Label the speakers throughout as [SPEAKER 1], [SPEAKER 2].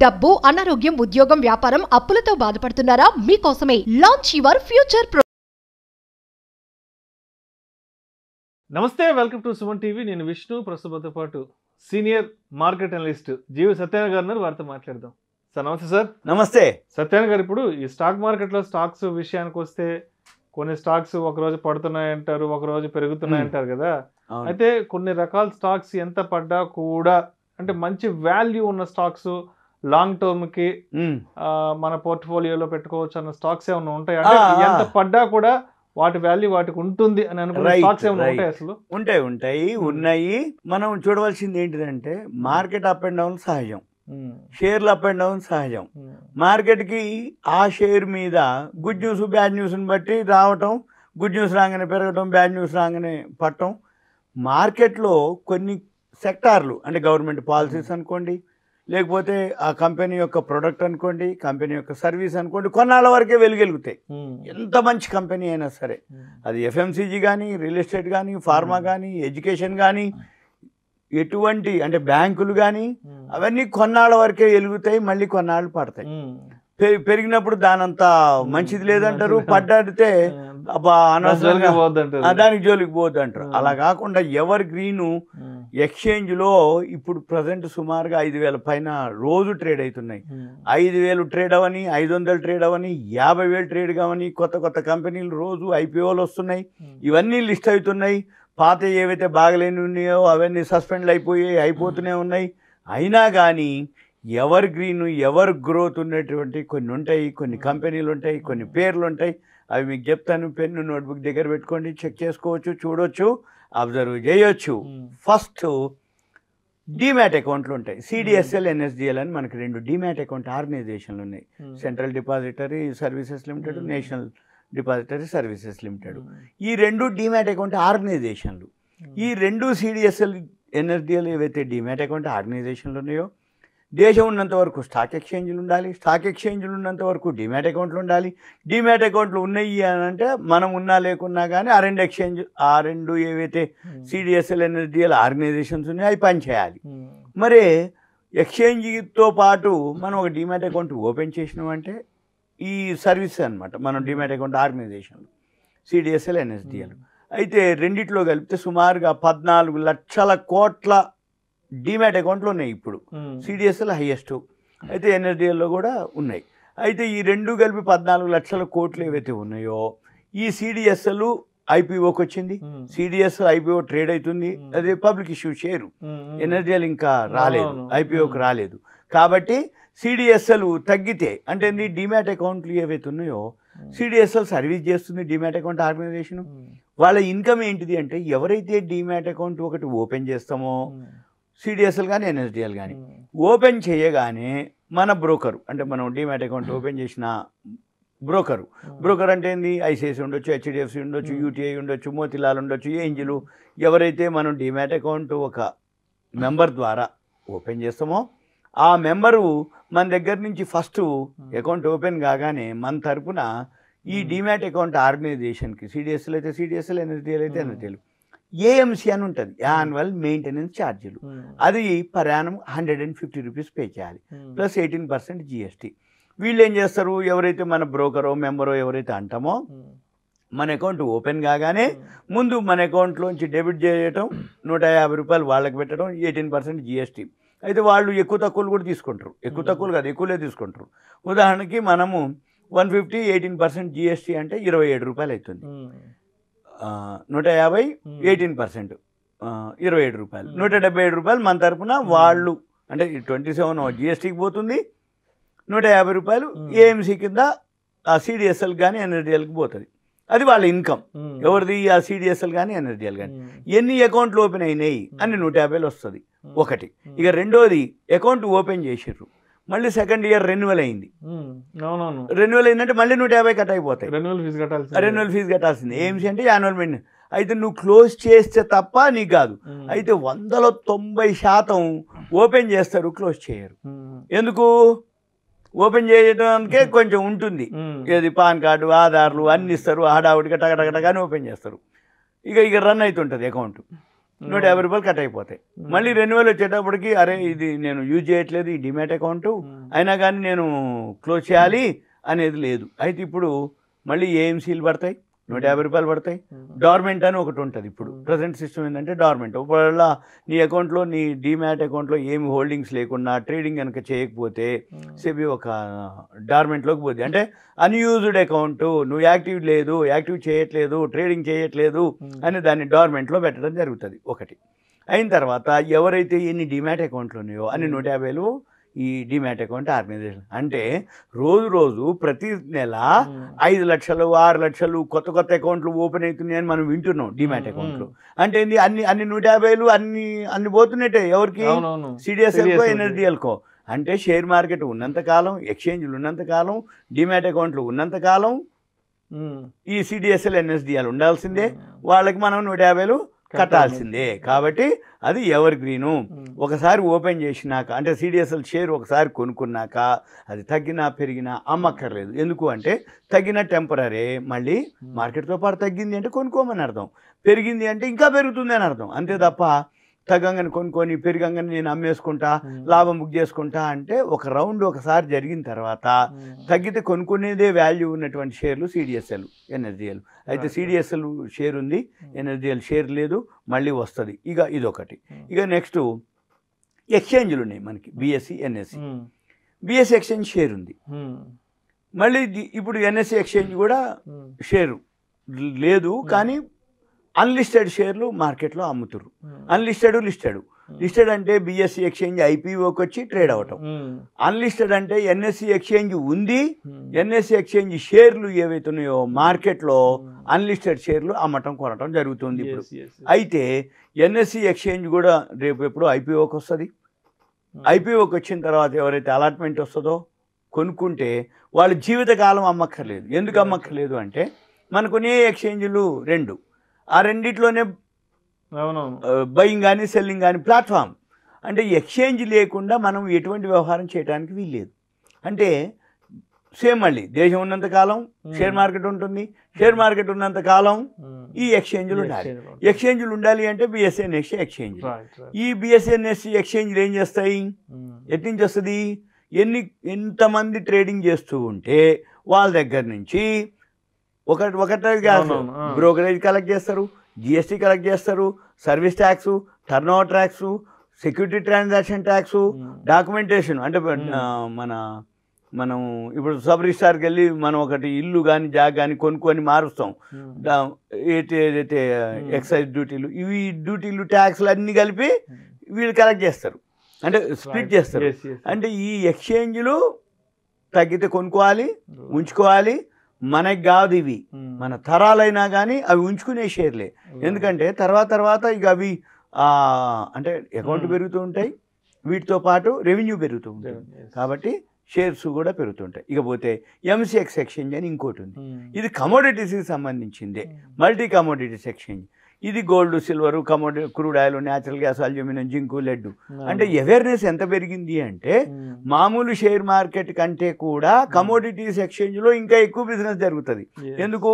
[SPEAKER 1] డబ్బు అనారోగ్యం ఉద్యోగం వ్యాపారం అప్పులతో బాధపడుతున్నారా మీకోసమే లాంచ్ యువర్ ఫ్యూచర్
[SPEAKER 2] నమస్తే వెల్కమ్ టు సుమన్ టీవీ నేను విష్ణు ప్రస్తుతంతో పాటు సీనియర్ మార్కెట్ అనలిస్ట్ జీవి సత్యనారాయణ గారు ఉన్నారు వారితో మాట్లాడదాం సార్ నమస్తే సార్
[SPEAKER 3] నమస్తే
[SPEAKER 2] సత్యనారాయణ గారు ఇప్పుడు ఈ స్టాక్ మార్కెట్లో స్టాక్స్ విషయానికి వస్తే కొన్ని స్టాక్స్ ఒక రోజు పడుతున్నాయి అంటారు ఒక రోజు పెరుగుతున్నాయి అంటారు కదా అయితే కొన్ని రకాల స్టాక్స్ ఎంత పడ్డా కూడా అంటే మంచి వాల్యూ ఉన్న స్టాక్స్ లాంగ్ టర్మ్ కి మన పోర్ట్ఫోలియోలో పెట్టుకోవచ్చు అన్న స్టాక్స్ ఏమైనా ఉంటాయి అంటే ఎంత పడ్డా కూడా వాటి వాల్యూ వాటికి ఉంటుంది అని అనుకున్న స్టాక్స్ ఏమైనా ఉంటాయి అసలు
[SPEAKER 3] ఉన్నాయి మనం చూడవలసింది ఏంటిదంటే మార్కెట్ అప్ అండ్ డౌన్ సహజం, షేర్లు అప్ అండ్ డౌన్ సహజం. మార్కెట్కి ఆ షేర్ మీద గుడ్ న్యూస్ బ్యాడ్ న్యూస్ని బట్టి రావటం, గుడ్ న్యూస్ రాగానే పెరగటం, బ్యాడ్ న్యూస్ రాగానే పట్టడం. మార్కెట్లో కొన్ని సెక్టార్లు అంటే గవర్నమెంట్ పాలసీస్ అనుకోండి, లేకపోతే ఆ కంపెనీ యొక్క ప్రొడక్ట్ అనుకోండి, కంపెనీ యొక్క సర్వీస్ అనుకోండి, కొన్నాళ్ళ వరకే వెలుగెలుగుతాయి. ఎంత మంచి కంపెనీ అయినా సరే, అది ఎఫ్ఎంసీజీ కానీ, రియల్ ఎస్టేట్ కానీ, ఫార్మా కానీ, ఎడ్యుకేషన్ కానీ, ఎటువంటి అంటే బ్యాంకులు కానీ, అవన్నీ కొన్నాళ్ళ వరకే వెలుగుతాయి, మళ్ళీ కొన్నాళ్ళు పడతాయి. పెరిగినప్పుడు దానంతా మంచిది లేదంటారు, పడ్డాడితే అనవసరంగా దానికి జోలికి పోద్దు అంటారు. అలా కాకుండా ఎవర్ గ్రీను ఎక్స్చేంజ్లో ఇప్పుడు ప్రజెంట్ సుమారుగా 5,000 పైన రోజు ట్రేడ్ అవుతున్నాయి. 5,000 ట్రేడ్ అవని, 500 ట్రేడ్ అవని, 50,000 ట్రేడ్ కావని, కొత్త కొత్త కంపెనీలు రోజు ఐపీఓలు వస్తున్నాయి. ఇవన్నీ లిస్ట్ అవుతున్నాయి. పాత ఏవైతే బాగలేని ఉన్నాయో అవన్నీ సస్పెండ్లు అయిపోతూనే ఉన్నాయి. అయినా కానీ ఎవర్ గ్రీన్ ఎవర్ గ్రోత్ ఉన్నటువంటి కొన్ని ఉంటాయి, కొన్ని కంపెనీలు ఉంటాయి, కొన్ని పేర్లు ఉంటాయి. అవి మీకు చెప్తాను. పెన్ను నోట్బుక్ దగ్గర పెట్టుకోండి, చెక్ చేసుకోవచ్చు, చూడొచ్చు, అబ్జర్వ్ చేయొచ్చు. ఫస్ట్ డిమ్యాట్ అకౌంట్లు ఉంటాయి. సిడిఎస్ఎల్, ఎన్ఎస్డిఎల్ అని మనకి 2 డిమ్యాట్ అకౌంట్ ఆర్గనైజేషన్లు ఉన్నాయి. Central depository services limited, national depository services limited. ఈ 2 డిమ్యాట్ అకౌంట్ ఆర్గనైజేషన్లు. ఈ 2 సిడిఎస్ఎల్, ఎన్ఎస్డిఎల్ ఏవైతే డిమ్యాట్ అకౌంట్ ఆర్గనైజేషన్లు ఉన్నాయో, దేశం ఉన్నంత వరకు స్టాక్ ఎక్స్చేంజ్లు ఉండాలి, స్టాక్ ఎక్స్చేంజ్లు ఉన్నంత వరకు డిమ్యాట్ అకౌంట్లు ఉండాలి. డిమ్యాట్ అకౌంట్లు ఉన్నాయి అని అంటే మనం ఉన్నా లేకున్నా కానీ ఆ రెండు ఏవైతే సిడిఎస్ఎల్, ఎన్ఎస్డిఎల్ ఆర్గనైజేషన్స్ ఉన్నాయో అవి పనిచేయాలి. మరి ఎక్స్చేంజ్తో పాటు మనం ఒక డిమ్యాట్ అకౌంట్ ఓపెన్ చేసినామంటే ఈ సర్వీస్ అనమాట మనం డిమ్యాట్ అకౌంట్ ఆర్గనైజేషన్లు సిడిఎస్ఎల్, ఎన్ఎస్డిఎల్. అయితే రెండిట్లో కలిపితే సుమారుగా 14 లక్షల కోట్ల డిమ్యాట్ అకౌంట్లు ఉన్నాయి ఇప్పుడు. సిడిఎస్ఎల్ హైయెస్ట్, అయితే ఎన్ఎస్డిఎల్లో కూడా ఉన్నాయి. అయితే ఈ 2 కలిపి 14 లక్షల కోట్లు ఏవైతే ఉన్నాయో, ఈ సిడిఎస్ఎల్ ఐపీఓకి వచ్చింది. సిడిఎస్ఎల్ ఐపీఓ ట్రేడ్ అవుతుంది, అదే పబ్లిక్ ఇష్యూ షేరు. ఎన్ఎస్డిఎల్ ఇంకా రాలేదు, ఐపీఓకి రాలేదు. కాబట్టి సిడిఎస్ఎల్ తగ్గితే అంటే డిమ్యాట్ అకౌంట్లు ఏవైతే ఉన్నాయో, సిడిఎస్ఎల్ సర్వీస్ చేస్తుంది డిమ్యాట్ అకౌంట్ ఆర్గనైజేషన్. వాళ్ళ ఇన్కమ్ ఏంటిది అంటే ఎవరైతే డిమ్యాట్ అకౌంట్ ఒకటి ఓపెన్ చేస్తామో, సిడిఎస్ఎల్ కానీ, ఎన్ఎస్డిఎల్ కానీ ఓపెన్ చేయగానే మన బ్రోకరు అంటే మనం డిమ్యాట్ అకౌంట్ ఓపెన్ చేసిన బ్రోకర్ అంటే ఏంది, ఐసిఐసి ఉండొచ్చు, హెచ్డిఎఫ్సి ఉండొచ్చు, యూటీఐ ఉండొచ్చు, మోతిలాల్ ఉండొచ్చు, ఏంజిలు, ఎవరైతే మనం డిమ్యాట్ అకౌంట్ ఒక మెంబర్ ద్వారా ఓపెన్ చేస్తామో ఆ మెంబరు మన దగ్గర నుంచి ఫస్ట్ అకౌంట్ ఓపెన్ కాగానే మన తరపున ఈ డిమ్యాట్ అకౌంట్ ఆర్గనైజేషన్కి, సిడిఎస్ఎల్ అయితే సిడిఎస్ఎల్, ఎన్ఎస్డిఎల్ అయితే ఎన్ఎస్డిఎల్, ఏఎంసీ అని ఉంటుంది, యాన్యువల్ మెయింటెనెన్స్ ఛార్జీలు. అది పర్ యానం 150 రూపీస్ పే చేయాలి, ప్లస్ 18% జిఎస్టీ. వీళ్ళు ఏం చేస్తారు, ఎవరైతే మన బ్రోకరో మెంబరో ఎవరైతే అంటామో మన అకౌంట్ ఓపెన్ కాగానే ముందు మన అకౌంట్లోంచి డెబిట్ చేయటం, 150 రూపాయలు వాళ్ళకి పెట్టడం, 18% జిఎస్టీ. అయితే వాళ్ళు ఎక్కువ తక్కువలు కూడా తీసుకుంటారు, ఎక్కువ తక్కువలు కాదు ఎక్కువలే తీసుకుంటారు. ఉదాహరణకి మనము 150 18% జిఎస్టీ అంటే 27 రూపాయలు అవుతుంది. 150 18% 27 రూపాయలు, 177 రూపాయలు మన తరపున వాళ్ళు అంటే 27 జిఎస్టీకి పోతుంది, 150 రూపాయలు ఏఎంసీ కింద ఆ సిడిఎస్ఎల్ కానీ, ఎన్ఎస్డిఎల్కి పోతుంది. అది వాళ్ళ ఇన్కమ్. ఎవరిది, ఆ సిడిఎస్ఎల్ కానీ, ఎన్ఎస్డిఎల్ కానీ. ఎన్ని అకౌంట్లు ఓపెన్ అయినాయి అని 150 వస్తుంది ఒకటి. ఇక రెండోది అకౌంట్ ఓపెన్ చేసిర్రు, మళ్ళీ సెకండ్ ఇయర్ రెన్యువల్ అయింది. రెన్యువల్ అయిందంటే మళ్ళీ 150 కట్ అయిపోతాయి. రెన్యువల్ ఫీజు కట్టాల్సింది. ఏఎంసీ అంటే యాన్యువల్ మెయింటెనెన్స్. అయితే నువ్వు క్లోజ్ చేస్తే తప్ప నీకు కాదు. అయితే 100లో 90% ఓపెన్ చేస్తారు, క్లోజ్ చేయరు. ఎందుకు? ఓపెన్ చేయడానికే కొంచెం ఉంటుంది, ఏది పాన్ కార్డు, ఆధార్లు అన్ని ఇస్తారు, హడావుడిగా టగటగటగానే ఓపెన్ చేస్తారు. ఇక రన్ అవుతుంటుంది అకౌంట్. రూపాయలు కట్ అయిపోతాయి. మళ్ళీ రెన్యువల్ వచ్చేటప్పటికి అరే ఇది నేను యూజ్ చేయట్లేదు ఈ డిమాట్ అకౌంట్, అయినా కానీ నేను క్లోజ్ చేయాలి అనేది లేదు. అయితే ఇప్పుడు మళ్ళీ ఏఎంసీలు పడతాయి, రూపాయలు పడతాయి. డార్మెంట్ అని ఒకటి ఉంటుంది. ఇప్పుడు ప్రజెంట్ సిస్టమ్ ఏంటంటే డార్మెంట్. ఒకవేళ నీ అకౌంట్లో నీ డిమాట్ అకౌంట్లో ఏమి హోల్డింగ్స్ లేకుండా ట్రేడింగ్ కనుక చేయకపోతే సెబీ ఒక డార్మెంట్లోకి పోద్ది. అంటే అన్యూజ్డ్ అకౌంట్, నువ్వు యాక్టివ్ చేయట్లేదు, ట్రేడింగ్ చేయట్లేదు అని దాన్ని డార్మెంట్లో పెట్టడం జరుగుతుంది. ఒకటి అయిన తర్వాత ఎవరైతే ఎన్ని డిమాట్ అకౌంట్లు ఉన్నాయో అన్ని 150 ఈ డిమాట్ అకౌంట్ ఆర్గనైజేషన్. అంటే రోజు ప్రతి నెల 5 లక్షలు 6 లక్షలు కొత్త అకౌంట్లు ఓపెన్ అవుతున్నాయని మనం వింటున్నాం డిమాట్ అకౌంట్లు. అంటే ఏంది అన్ని 150 అన్ని పోతున్నట్టే ఎవరికి, సిడిఎస్ఎల్కో ఎన్ఎస్డిఎల్కో. అంటే షేర్ మార్కెట్ ఉన్నంతకాలం, ఎక్స్చేంజ్లు ఉన్నంతకాలం, డిమాట్ అకౌంట్లు ఉన్నంతకాలం ఈ సిడిఎస్ఎల్ ఎన్ఎస్డిఎల్ ఉండాల్సిందే, వాళ్ళకి మనం 150 కట్టాల్సిందే. కాబట్టి అది ఎవర్ గ్రీను. ఒకసారి ఓపెన్ చేసినాక అంటే సిడిఎస్ఎల్ షేర్ ఒకసారి కొనుక్కున్నాక అది తగ్గినా పెరిగినా అమ్మక్కర్లేదు. ఎందుకు అంటే తగ్గిన టెంపరీ, మళ్ళీ మార్కెట్తో పాటు తగ్గింది అంటే కొనుక్కోమని అర్థం, పెరిగింది అంటే ఇంకా పెరుగుతుంది అని అర్థం. అంతే తప్ప తగ్గంగానే కొనుక్కొని పెరిగంగానే నేను అమ్మేసుకుంటా లాభం బుక్ చేసుకుంటా అంటే ఒక రౌండ్ ఒకసారి జరిగిన తర్వాత తగ్గితే కొనుక్కునేదే వాల్యూ ఉన్నటువంటి షేర్లు సిడిఎస్ఎల్ ఎన్ఎస్డిఎల్. అయితే సిడిఎస్ఎల్ షేర్ ఉంది, ఎన్ఎస్డిఎల్ షేర్ లేదు, మళ్ళీ వస్తుంది. ఇక ఇదొకటి. ఇక నెక్స్ట్ ఎక్స్చేంజ్లు ఉన్నాయి మనకి, BSE NSE. BSE exchange share ఉంది, మళ్ళీ ఇప్పుడు ఎన్ఎస్సి ఎక్స్చేంజ్ కూడా షేరు లేదు, కానీ అన్లిస్టెడ్ షేర్లు మార్కెట్లో అమ్ముతురు. లిస్టెడ్ అంటే బిఎస్సి ఎక్స్చేంజ్ ఐపీఓకి వచ్చి ట్రేడ్ అవటం. అన్లిస్టెడ్ అంటే ఎన్ఎస్సి ఎక్స్చేంజ్ ఉంది, ఎన్ఎస్సి ఎక్స్చేంజ్ షేర్లు ఏవైతే ఉన్నాయో మార్కెట్లో అన్లిస్టెడ్ షేర్లు అమ్మటం కొనటం జరుగుతుంది ఇప్పుడు. అయితే ఎన్ఎస్సి ఎక్స్చేంజ్ కూడా రేపు ఎప్పుడు ఐపీఓకి వస్తుంది. ఐపీఓకి వచ్చిన తర్వాత ఎవరైతే అలాట్మెంట్ వస్తుందో కొనుక్కుంటే వాళ్ళు జీవితకాలం అమ్మక్కర్లేదు. ఎందుకు అమ్మక్కర్లేదు అంటే మనకునే ఎక్స్చేంజ్లు 2, ఆ రెండిట్లోనే బయింగ్ కానీ సెల్లింగ్ కానీ ప్లాట్ఫామ్. అంటే ఎక్స్చేంజ్ లేకుండా మనం ఎటువంటి వ్యవహారం చేయడానికి వీల్లేదు. అంటే సేమ్ మళ్ళీ దేశం ఉన్నంతకాలం షేర్ మార్కెట్ ఉంటుంది, షేర్ మార్కెట్ ఉన్నంతకాలం ఈ ఎక్స్చేంజ్లు ఉండాలి. ఎక్స్చేంజ్లు ఉండాలి అంటే బిఎస్ఎన్ఎస్సి ఎక్స్చేంజ్. ఈ బిఎస్ఎన్ఎస్సి ఎక్స్చేంజ్లు ఏం చేస్తాయి, ఎటు నుంచి వస్తుంది, ఎంతమంది ట్రేడింగ్ చేస్తూ ఉంటే వాళ్ళ దగ్గర నుంచి బ్రోకరేజ్ కలెక్ట్ చేస్తారు, జిఎస్టీ కలెక్ట్ చేస్తారు, service tax, turn over tax, security transaction tax, documentation. అంటే మనం ఇప్పుడు సబ్ రిజిస్ట్రార్కి వెళ్ళి మనం ఒకటి ఇల్లు కానీ జాగ్ కానీ కొనుక్కొని మారుస్తాం, ఏదైతే ఎక్సైజ్ డ్యూటీలు, ఇవి డ్యూటీలు ట్యాక్స్లు అన్నీ కలిపి వీళ్ళు కలెక్ట్ చేస్తారు, అంటే స్ప్లిట్ చేస్తారు. అంటే ఈ ఎక్స్చేంజ్లు తగ్గితే కొనుక్కోవాలి, ఉంచుకోవాలి. మనకి కాదు ఇవి, మన తరాలైనా కానీ అవి ఉంచుకునే షేర్లే. ఎందుకంటే తర్వాత ఇక అవి అంటే అకౌంట్ పెరుగుతూ ఉంటాయి, వీటితో పాటు రెవెన్యూ పెరుగుతూ ఉంటుంది, కాబట్టి షేర్స్ కూడా పెరుగుతుంటాయి. ఇకపోతే ఎంసీఎక్స్ ఎక్స్చేంజ్ అని ఇంకోటి ఉంది. ఇది కమోడిటీస్కి సంబంధించిందే, మల్టీ కమోడిటీస్ ఎక్స్చేంజ్. ఇది gold, silver, crude oil, natural gas, aluminium, zinc, lead. అంటే అవేర్నెస్ ఎంత పెరిగింది అంటే మామూలు షేర్ మార్కెట్ కంటే కూడా కమోడిటీస్ ఎక్స్చేంజ్లో ఇంకా ఎక్కువ బిజినెస్ జరుగుతుంది. ఎందుకు,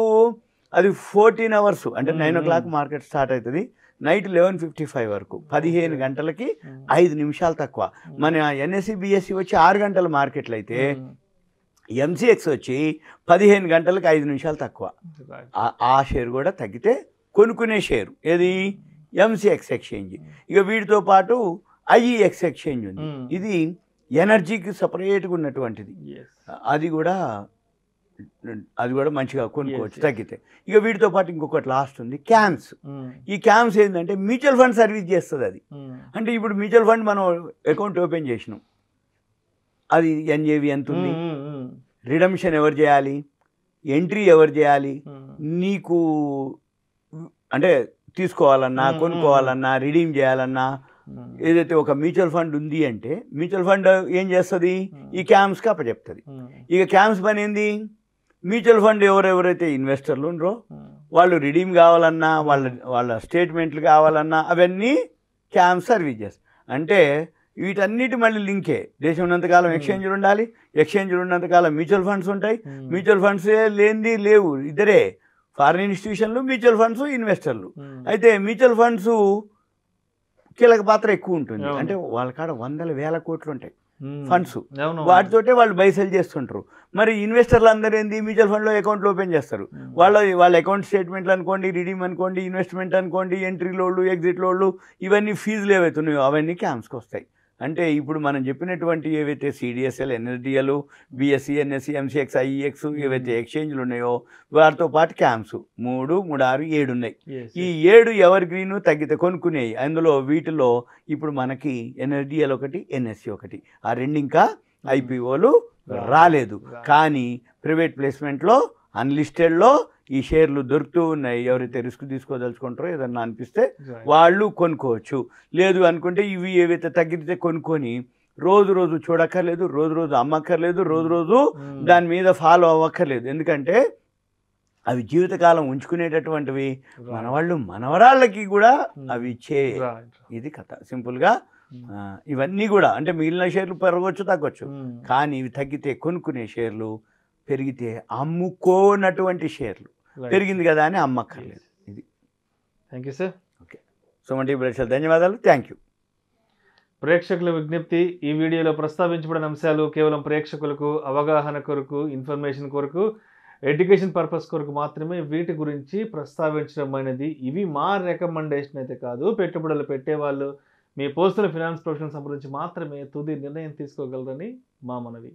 [SPEAKER 3] అది 14 hours, అంటే 9 o'clock మార్కెట్ స్టార్ట్ అవుతుంది, నైట్ 11:55 వరకు, 15 గంటలకి 5 నిమిషాలు తక్కువ. మన ఎన్ఎస్సి బిఎస్సి వచ్చి 6 గంటల మార్కెట్లు అయితే ఎంసీఎక్స్ వచ్చి 15 గంటలకు 5 నిమిషాలు తక్కువ. ఆ షేర్ కూడా తగ్గితే కొనుక్కునే షేరు ఏది, ఎంసీఎక్స్ ఎక్స్చేంజ్. ఇక వీటితో పాటు ఐఈఎక్స్ ఎక్స్చేంజ్ ఉంది, ఇది ఎనర్జీకి సపరేట్గా ఉన్నటువంటిది, అది కూడా మంచిగా కొనుక్కోవచ్చు తగ్గితే. ఇక వీటితో పాటు ఇంకొకటి లాస్ట్ ఉంది, క్యామ్స్. ఈ క్యామ్స్ ఏంటంటే మ్యూచువల్ ఫండ్ సర్వీస్ చేస్తుంది అది. అంటే ఇప్పుడు మ్యూచువల్ ఫండ్ మనం అకౌంట్ ఓపెన్ చేసినాం, అది ఎన్ఏవి ఎంత ఉంది, రిడమ్షన్ ఎవరు చేయాలి, ఎంట్రీ ఎవరు చేయాలి, నీకు అంటే తీసుకోవాలన్నా కొనుక్కోవాలన్నా రిడీమ్ చేయాలన్నా ఏదైతే ఒక మ్యూచువల్ ఫండ్ ఉంది అంటే మ్యూచువల్ ఫండ్ ఏం చేస్తుంది, ఈ క్యామ్స్కి అప్పచెప్తుంది. ఇక క్యామ్స్ పని ఏంది, మ్యూచువల్ ఫండ్ ఎవరెవరైతే ఇన్వెస్టర్లు ఉన్నారో వాళ్ళు రిడీమ్ కావాలన్నా వాళ్ళ స్టేట్మెంట్లు కావాలన్నా అవన్నీ క్యామ్స్ సర్వీస్ చేస్తారు. అంటే వీటన్నిటి మళ్ళీ లింకే, దేశం ఉన్నంతకాలం ఎక్స్చేంజ్లు ఉండాలి, ఎక్స్చేంజ్లు ఉన్నంతకాలం మ్యూచువల్ ఫండ్స్ ఉంటాయి, మ్యూచువల్ ఫండ్స్ లేనిది లేవు, ఇద్దరే, ఫారిన్ ఇన్స్టిట్యూషన్లు, మ్యూచువల్ ఫండ్స్, ఇన్వెస్టర్లు. అయితే మ్యూచువల్ ఫండ్స్ కీలక పాత్ర ఎక్కువ ఉంటుంది. అంటే వాళ్ళ కాడ వందల వేల కోట్లు ఉంటాయి ఫండ్స్, వాటితోటే వాళ్ళు బై సెల్ చేస్తుంటారు. మరి ఇన్వెస్టర్లు అందరూ ఏంది మ్యూచువల్ ఫండ్లో అకౌంట్లు ఓపెన్ చేస్తారు. వాళ్ళ అకౌంట్ స్టేట్మెంట్లు అనుకోండి, రిడీమ్ అనుకోండి, ఇన్వెస్ట్మెంట్ అనుకోండి, ఎంట్రీ లోడ్లు, ఎగ్జిట్ లోడ్లు, ఇవన్నీ ఫీజులు ఏవైతున్నాయో అవన్నీ క్యాంప్స్కి వస్తాయి. అంటే ఇప్పుడు మనం చెప్పినటువంటి ఏవైతే CDSL, NSDL, BSE, NSE, MCX, IEX ఏవైతే ఎక్స్చేంజ్లు ఉన్నాయో వాటితో పాటు క్యాంప్స్ 3, 3, 6, 7 ఉన్నాయి. ఈ 7 ఎవర్ గ్రీన్ తగ్గితే కొనుక్కునేవి. అందులో వీటిలో ఇప్పుడు మనకి ఎన్ఎస్డిఎల్ ఒకటి, ఎన్ఎస్సి ఒకటి, ఆ రెండు ఇంకా ఐపీఓలు రాలేదు. కానీ ప్రైవేట్ ప్లేస్మెంట్లో అన్లిస్టెడ్లో ఈ షేర్లు దొరుకుతూ ఉన్నాయి. ఎవరైతే రిస్క్ తీసుకోదలుచుకుంటారో ఏదన్నా అనిపిస్తే వాళ్ళు కొనుక్కోవచ్చు. లేదు అనుకుంటే ఇవి ఏవైతే తగ్గితే కొనుక్కొని రోజు రోజు చూడక్కర్లేదు, రోజు రోజు అమ్మక్కర్లేదు, రోజు రోజు దాని మీద ఫాలో అవ్వక్కర్లేదు. ఎందుకంటే అవి జీవితకాలం ఉంచుకునేటటువంటివి. మనవాళ్ళు మనవరాళ్ళకి కూడా అవి ఇచ్చే ఇది కథ. సింపుల్గా ఇవన్నీ కూడా అంటే మిగిలిన షేర్లు పెరగవచ్చు, తగ్గొచ్చు, కానీ ఇవి తగ్గితే కొనుక్కునే షేర్లు, పెరిగితే అమ్ముకోనటువంటి షేర్లు. పెరిగింది కదా అని అమ్మక్కర్లేదు. ఇది.
[SPEAKER 2] Thank you sir.
[SPEAKER 3] Okay, Suman TV ప్రేక్షకులు ధన్యవాదాలు. Thank you.
[SPEAKER 2] ప్రేక్షకుల విజ్ఞప్తి, ఈ వీడియోలో ప్రస్తావించబడిన అంశాలు కేవలం ప్రేక్షకులకు అవగాహన కొరకు, ఇన్ఫర్మేషన్ కొరకు, ఎడ్యుకేషన్ పర్పస్ కొరకు మాత్రమే వీటి గురించి ప్రస్తావించడం అనేది. ఇవి మా రికమెండేషన్ అయితే కాదు. పెట్టుబడులు పెట్టేవాళ్ళు మీ పర్సనల్ ఫినాన్స్ ప్రొఫెషనల్ సంబంధించి మాత్రమే తుది నిర్ణయం తీసుకోగలరని మా మనవి.